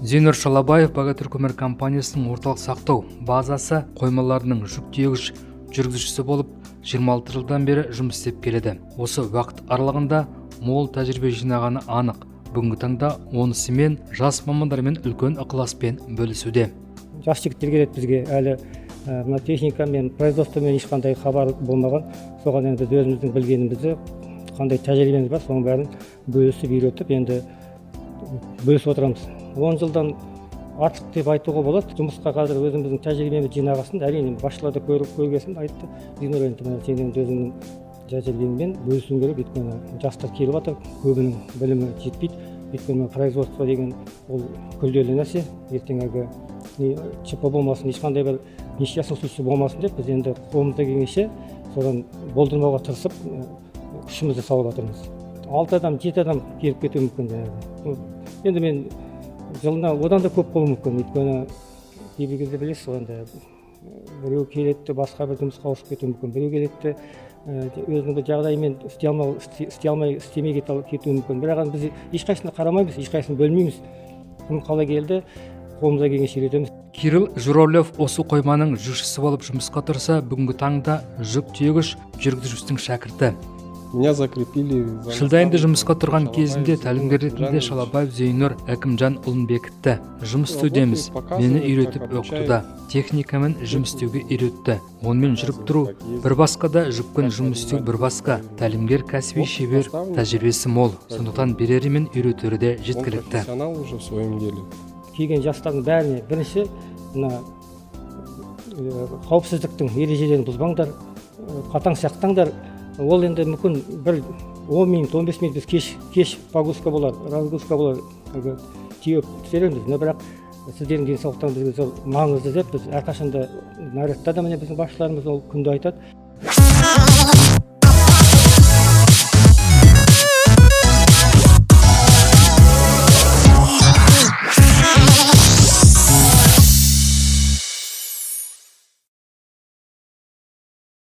Зейнур Шалабаев Богатырь көмір компаниясының орталық сақтау базасы қоймаларының жүк тиегіш жүргізушісі болып 26 жылдан бері жұмыс істеп келеді. Осы уақыт аралығында мол тәжірибе жинағаны анық. Бүгінгі таңда онысымен жас мамандармен үлкен ықыласпен бөлісуде. Жас жігіттер келеді бізге, әлі мына техникамен, производствомен ешқандай хабар болмаған. Соған енді біз өзіміздің білгенімізді, қандай тәжірибеміз бар, соның бәрін бөлісіп үйретіп, енді бөлісіп отырамыз. 10 жылдан артық деп айтуға болады. Жұмысқа қазір өзіміздің тәжірибемізді жинағасын, әрине басшыларды көргесін айтты. Зейнур енді сен енді өзіңнің тәжірибеңмен бөлісуің керек, өйткені жастар келіп жатыр, көбінің білімі жетпейді. Өйткені производство деген ол күрделі нәрсе. Ертеңгі ЧП болмасын, ешқандай бір несчастный случай болмасын деп, біз енді қолымызда келгенше содан болдырмауға тырысып, күшімізді салып жатырмыз. 6 адам, 7 адам келіп кетуі мүмкін. Енді мен жылына одан да көп болуы мүмкін. Өйткені кейбір кезде білесіз ғой, енді біреу келеді, басқа бір жұмысқа ауысып кетуі мүмкін. Біреу келеді, өзінің жағдайымен істемей кетуі мүмкін. Бірақ біз ешқайсысына қарамаймыз, ешқайсысын бөлмейміз. Кім қалай келді, қолымызға келгенше үйретеміз. Кирилл Журавлев осы қойманың жүкшісі болып жұмысқа тұрса, бүгінгі таңда жүк тиегіш жүргізушінің шәкірті. Меня закрепили. Жылдайында жұмысқа тұрған кезінде тәлімгер ретінде Шалабаев Зейнур Әкімжан ұлын бекітті. Жұмыс істеудеміз. Мені үйретіп оқытуда. Техникамен жұмыс істеуге үйретті. Онымен жүріп тұру бір басқа да, жүкпен жұмыс істеу бір басқа. Тәлімгер кәсіби шебер, тәжірибесі мол. Сондықтан берері мен үйретері де жеткілікті. Келген жастардың бәріне бірінші қауіпсіздіктің ережелерін бұзбаңдар, қатаң сақтаңдар. Ол енді мүмкін бір 10 минут, 15 минут біз кеш погрузка болар, разгрузка болар, тиеп түсіреміз. Бірақ сіздердің денсаулықтарыңыз бізге маңызды деп, біз әрқашанда нарядта да біздің басшыларымыз ол күнде айтады.